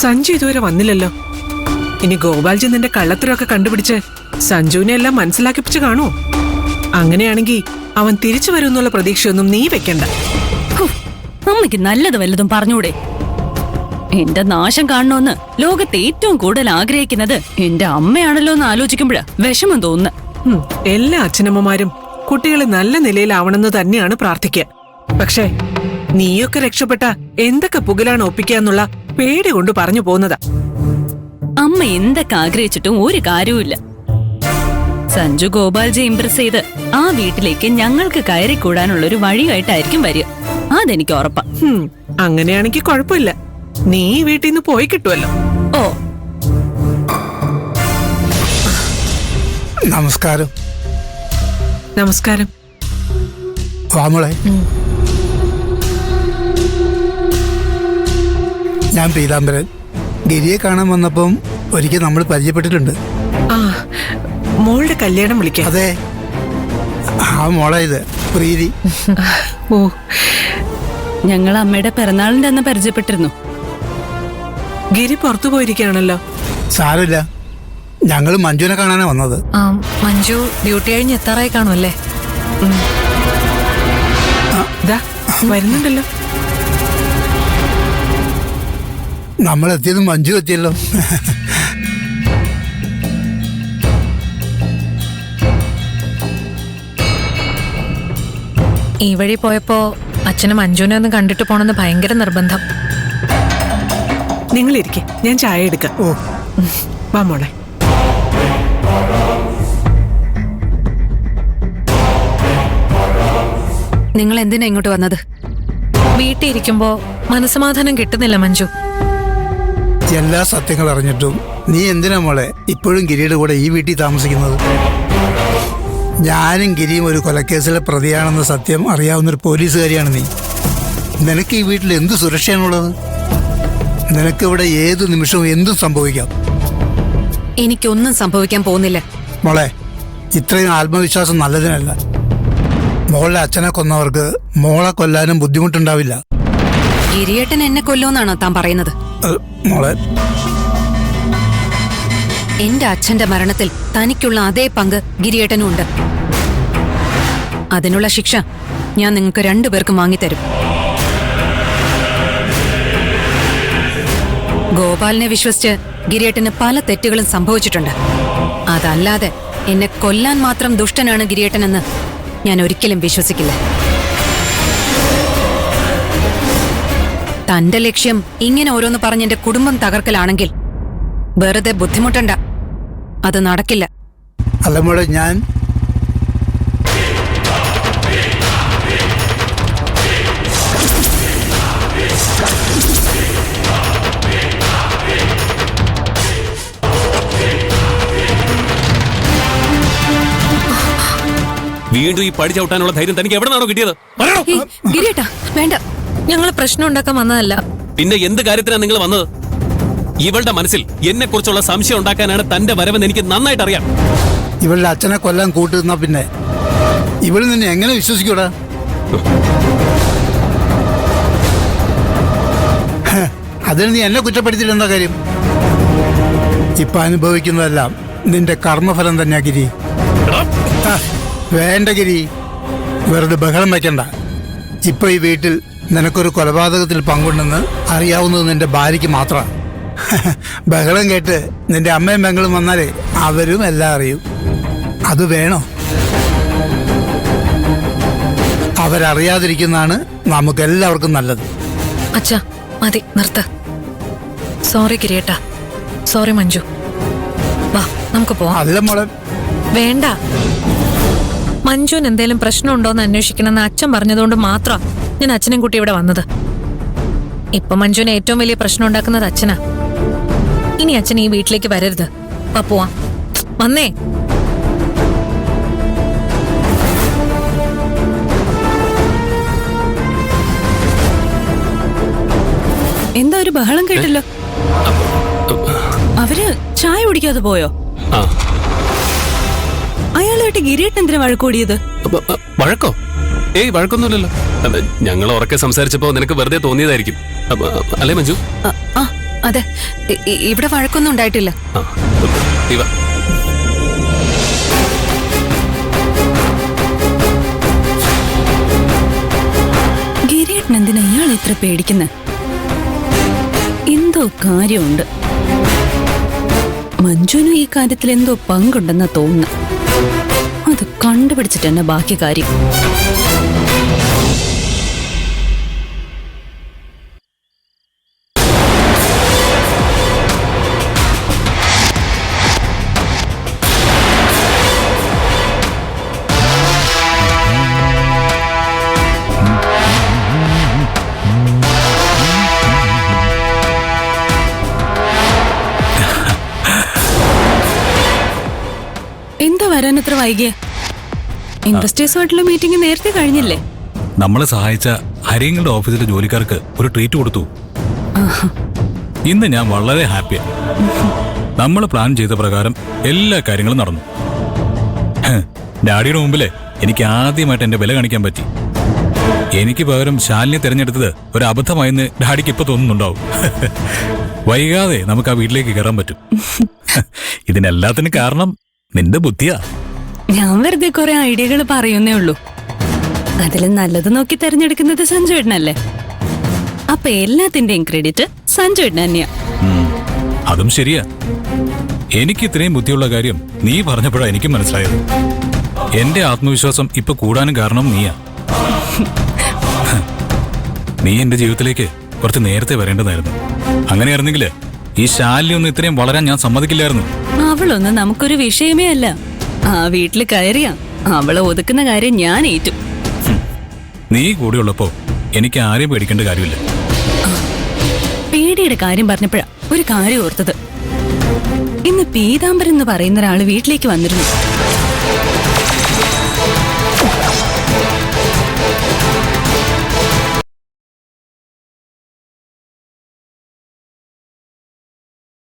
സഞ്ജു ഇതുവരെ വന്നില്ലല്ലോ. ഇനി ഗോപാൽജി നിന്റെ കള്ളത്തരമൊക്കെ കണ്ടുപിടിച്ച് സഞ്ജുവിനെ എല്ലാം മനസ്സിലാക്കിപ്പിച്ച് കാണുമോ? അങ്ങനെയാണെങ്കിൽ അവൻ തിരിച്ചു വരുമെന്നുള്ള പ്രതീക്ഷയൊന്നും നീ വെക്കണ്ട. അമ്മയ്ക്ക് നല്ലത് വല്ലതും പറഞ്ഞൂടെ? എന്റെ നാശം കാണണമെന്ന് ലോകത്ത് ഏറ്റവും കൂടുതൽ ആഗ്രഹിക്കുന്നത് എന്റെ അമ്മയാണല്ലോ എന്ന് ആലോചിക്കുമ്പോഴാ വിഷമം തോന്നുന്നു. എല്ലാ അച്ഛനമ്മമാരും കുട്ടികളെ നല്ല നിലയിലാവണമെന്ന് തന്നെയാണ് പ്രാർത്ഥിക്കുക. പക്ഷേ നീയൊക്കെ രക്ഷപ്പെട്ട എന്തൊക്കെ പുകലാണ് ഒപ്പിക്കാന്നുള്ള പേടി കൊണ്ട് പറഞ്ഞു പോകുന്നതാ. അമ്മ എന്തൊക്കെ ആഗ്രഹിച്ചിട്ടും ഒരു കാര്യവുമില്ല. സഞ്ജു ഗോപാൽജി ഇംപ്രസ് ചെയ്ത് ആ വീട്ടിലേക്ക് ഞങ്ങൾക്ക് കയറിക്കൂടാനുള്ള ഒരു വഴിയായിട്ടായിരിക്കും വരിക. അതെനിക്ക് ഉറപ്പാ. അങ്ങനെയാണെങ്കിൽ കുഴപ്പമില്ല, നീ വീട്ടിൽ നിന്ന് പോയി കിട്ടുമല്ലോ. ഓ, നമസ്കാരം. നമസ്കാരം. വാമോളെ, ഞാൻ പീതാംബരൻ. ഗിരിയെ കാണാൻ വന്നപ്പം ഒരിക്കൽ നമ്മൾ പരിചയപ്പെട്ടിട്ടുണ്ട്. ആ, മോളുടെ കല്യാണം വിളിക്കാം. അതെ, ആ മോളെ ഇത് പ്രീതി. ഓ, ഞങ്ങൾ അമ്മയുടെ പിറന്നാളിന്റെ അന്ന് പരിചയപ്പെട്ടിരുന്നു. ഗിരി പുറത്തു പോയിരിക്കുകയാണല്ലോ. സാരമില്ല, ഞങ്ങൾ മഞ്ജുവിനെ കാണാനാ വന്നത്. മഞ്ജു ഡ്യൂട്ടി കഴിഞ്ഞ് എത്താറായി കാണുമല്ലേ? വരുന്നുണ്ടല്ലോ. നമ്മൾ എത്തിയതും മഞ്ജു എത്തിയല്ലോ. ഈ വഴി പോയപ്പോ അച്ഛന് മഞ്ജുവിനെ ഒന്ന് കണ്ടിട്ട് പോണെന്ന് ഭയങ്കര നിർബന്ധം. നിങ്ങളിരിക്കെ, ഞാൻ ചായ എടുക്കാം. ഓ, വാ മോളെ. നിങ്ങൾ എന്തിനാ ഇങ്ങോട്ട് വന്നത്? വീട്ടിൽ ഇരിക്കുമ്പോ മനസ്സമാധാനം കിട്ടുന്നില്ല മഞ്ജു. എല്ലാ സത്യങ്ങൾ അറിഞ്ഞിട്ടും നീ എന്തിനാ മോളെ ഇപ്പോഴും ഗിരിയുടെ കൂടെ ഈ വീട്ടിൽ താമസിക്കുന്നത്? ഞാനും ഗിരിയും ഒരു കൊലക്കേസിലെ പ്രതിയാണെന്ന സത്യം അറിയാവുന്നൊരു പോലീസുകാരിയാണ് നീ. നിനക്ക് ഈ വീട്ടിൽ എന്ത് സുരക്ഷയാണുള്ളത്? നിനക്കിവിടെ ഏത് നിമിഷവും എന്തും സംഭവിക്കാം. എനിക്കൊന്നും സംഭവിക്കാൻ പോകുന്നില്ല മോളെ, ഇത്രയും ആത്മവിശ്വാസം നല്ലതിനല്ല. മോളുടെ അച്ഛനെ കൊന്നവർക്ക് മോളെ കൊല്ലാനും ബുദ്ധിമുട്ടുണ്ടാവില്ല. ഗിരിയേട്ടൻ എന്നെ കൊല്ലുമെന്നാണോ താൻ പറയുന്നത്? മോളെ, എന്റെ അച്ഛന്റെ മരണത്തിൽ തനിക്കുള്ള അതേ പങ്ക് ഗിരിയേട്ടനും ഉണ്ട്. അതിനുള്ള ശിക്ഷ ഞാൻ നിങ്ങൾക്ക് രണ്ടുപേർക്കും വാങ്ങിത്തരും. ഗോപാലിനെ വിശ്വസിച്ച് ഗിരിയേട്ടന് പല തെറ്റുകളും സംഭവിച്ചിട്ടുണ്ട്. അതല്ലാതെ എന്നെ കൊല്ലാൻ മാത്രം ദുഷ്ടനാണ് ഗിരിയേട്ടനെന്ന് ഞാൻ ഒരിക്കലും വിശ്വസിക്കില്ല. തന്റെ ലക്ഷ്യം ഇങ്ങനെ ഓരോന്ന് പറഞ്ഞ് എന്റെ കുടുംബം തകർക്കലാണെങ്കിൽ വെറുതെ ബുദ്ധിമുട്ടണ്ട, അത് നടക്കില്ല. അല്ല മോളെ, ഞാൻ വീണ്ടും ഈ പടി ചവിട്ടാനുള്ള ധൈര്യം തനിക്ക് എവിടെ നിന്നാണോ കിട്ടിയത്? ഗിരിയേട്ടാ വേണ്ട, ഞങ്ങൾ പ്രശ്നം ഉണ്ടാക്കാൻ വന്നതല്ല. പിന്നെ എന്ത് കാര്യത്തിനാണ് നിങ്ങൾ വന്നത്? ഇവളുടെ മനസ്സിൽ എന്നെ കുറിച്ചുള്ള സംശയം ഉണ്ടാക്കാനാണ് തന്റെ വരവെന്ന് എനിക്ക് നന്നായിട്ട് അറിയാം. ഇവളുടെ അച്ഛനെ കൊല്ലാൻ കൂട്ടുന്ന പിന്നെ ഇവള് നിന്നെ എങ്ങനെ വിശ്വസിക്കൂടാ? അതിന് നീ എന്നെ കുറ്റപ്പെടുത്തിയിട്ട് എന്താ കാര്യം? ഇപ്പൊ അനുഭവിക്കുന്നതെല്ലാം നിന്റെ കർമ്മഫലം തന്നെയാ ഗിരി. വേണ്ട ഗിരി, വെറുതെ ബഹളം വയ്ക്കണ്ട. ഇപ്പൊ ഈ വീട്ടിൽ നിനക്കൊരു കൊലപാതകത്തിൽ പങ്കുണ്ടെന്ന് അറിയാവുന്നത് നിന്റെ ഭാര്യയ്ക്ക് മാത്രമാണ്. ബഹളം കേട്ട് നിന്റെ അമ്മയും പെങ്ങളും വന്നാലേ അവരും എല്ലാം അറിയും. അത് വേണോ? അവരറിയാതിരിക്കുന്നതാണ് നമുക്കെല്ലാവർക്കും നല്ലത്. അച്ഛാ മതി, നിർത്ത. സോറി ഗിരിയേട്ടാ, സോറി മഞ്ജു. വാ നമുക്ക് പോവാം. അല്ല മോളെ, വേണ്ട. മഞ്ജുവിന് എന്തേലും പ്രശ്നമുണ്ടോന്ന് അന്വേഷിക്കണമെന്ന് അച്ഛൻ പറഞ്ഞതുകൊണ്ട് മാത്രം ഞാൻ അച്ഛനും കുട്ടി ഇവിടെ വന്നത്. ഇപ്പൊ മഞ്ജുവിന് ഏറ്റവും വലിയ പ്രശ്നം ഉണ്ടാക്കുന്നത് അച്ഛനാ. ഇനി അച്ഛൻ ഈ വീട്ടിലേക്ക് വരരുത്. വാ പോവാം. വന്നേ. എന്താ ഒരു ബഹളം കേട്ടല്ലോ? അവര് ചായ കുടിക്കാതെ പോയോ? അയാളായിട്ട് ഗിരിയേട്ടൻ എന്തിനാ വഴക്കൂടിയത്? വഴക്കോ? ഏയ്, വഴക്കൊന്നുമില്ലല്ലോ. ഞങ്ങൾ ഉറക്കെ സംസാരിച്ചപ്പോ നിനക്ക് വെറുതെ തോന്നിയതായിരിക്കും, അല്ലേ മഞ്ജു? അതെ, ഇവിടെ വഴക്കൊന്നും ഉണ്ടായിട്ടില്ല. ആ, ഇവ ഗിരിയേട്ടൻ എന്തിനാ ഇയാൾ ഇത്ര പേടിക്കുന്നത്? എന്തോ കാര്യമുണ്ട്. മഞ്ജുവിനും ഈ കാര്യത്തിൽ എന്തോ പങ്കുണ്ടെന്നാ തോന്നുന്നു. അത് കണ്ടുപിടിച്ചിട്ട് തന്നെ ബാക്കി കാര്യം. എന്താ വരാൻ ഇത്ര വൈകിയ? ഇൻഡസ്ട്രീസുമായിട്ടുള്ള മീറ്റിംഗ് നേരത്തെ കഴിഞ്ഞില്ലേ? നമ്മളെ സഹായിച്ച ഹരിങ്ങളുടെ ഓഫീസിലെ ജോലിക്കാർക്ക് ഒരു ട്രീറ്റ് കൊടുത്തു. ഇന്ന് ഞാൻ വളരെ ഹാപ്പിയാണ്. നമ്മൾ പ്ലാൻ ചെയ്ത പ്രകാരം എല്ലാ കാര്യങ്ങളും നടന്നു. ഡാഡിയുടെ മുമ്പില് എനിക്ക് ആദ്യമായിട്ട് എന്റെ വില കാണിക്കാൻ പറ്റി. എനിക്ക് പകരം ശാലിനെ തിരഞ്ഞെടുത്തത് ഒരു അബദ്ധമായെന്ന് ഡാഡിക്ക് ഇപ്പൊ തോന്നുന്നുണ്ടാവും. വൈകാതെ നമുക്ക് ആ വീട്ടിലേക്ക് കയറാൻ പറ്റും. ഇതിനെല്ലാത്തിനും കാരണം നിന്റെ ബുദ്ധിയാ. ഞാൻ വെറുതെ കുറെ ഐഡിയകൾ പറയുന്നേ ഉള്ളൂ. അതിൽ നല്ലത് നോക്കി തെരഞ്ഞെടുക്കുന്നത് സഞ്ജുവേട്ടനല്ലേ? അപ്പൊ എല്ലാത്തിന്റെയും ക്രെഡിറ്റ് സഞ്ജുവേട്ടൻ തന്നെയാ. അതും ശരിയാ. എനിക്ക് ഇത്രയും ബുദ്ധിയുള്ള കാര്യം നീ പറഞ്ഞപ്പോഴാണ് എനിക്ക് മനസ്സിലായത്. എന്റെ ആത്മവിശ്വാസം ഇപ്പൊ കൂടാനും കാരണം നീയാ. നീ എന്റെ ജീവിതത്തിലേക്ക് കുറച്ച് നേരത്തെ വരേണ്ടതായിരുന്നു. അങ്ങനെയായിരുന്നെങ്കിൽ ഈ ശാലിയൊന്നും ഇത്രയും വളരാൻ ഞാൻ സമ്മതിക്കില്ലായിരുന്നു. അവളൊന്നും നമുക്കൊരു വിഷയമേ അല്ല. ആ വീട്ടിൽ കയറിയാ അവളെ ഒതുക്കുന്ന കാര്യം ഞാൻ ഏറ്റു. നീ കൂടെയുള്ളപ്പോ എനിക്ക് ആരെയും പേടിക്കേണ്ട കാര്യമില്ല. പേടിയുടെ കാര്യം പറഞ്ഞപ്പോഴാ ഒരു കാര്യം ഓർത്തത്. ഇന്ന് പീതാംബരൻ എന്ന് പറയുന്ന ഒരാള് വീട്ടിലേക്ക് വന്നിരുന്നു.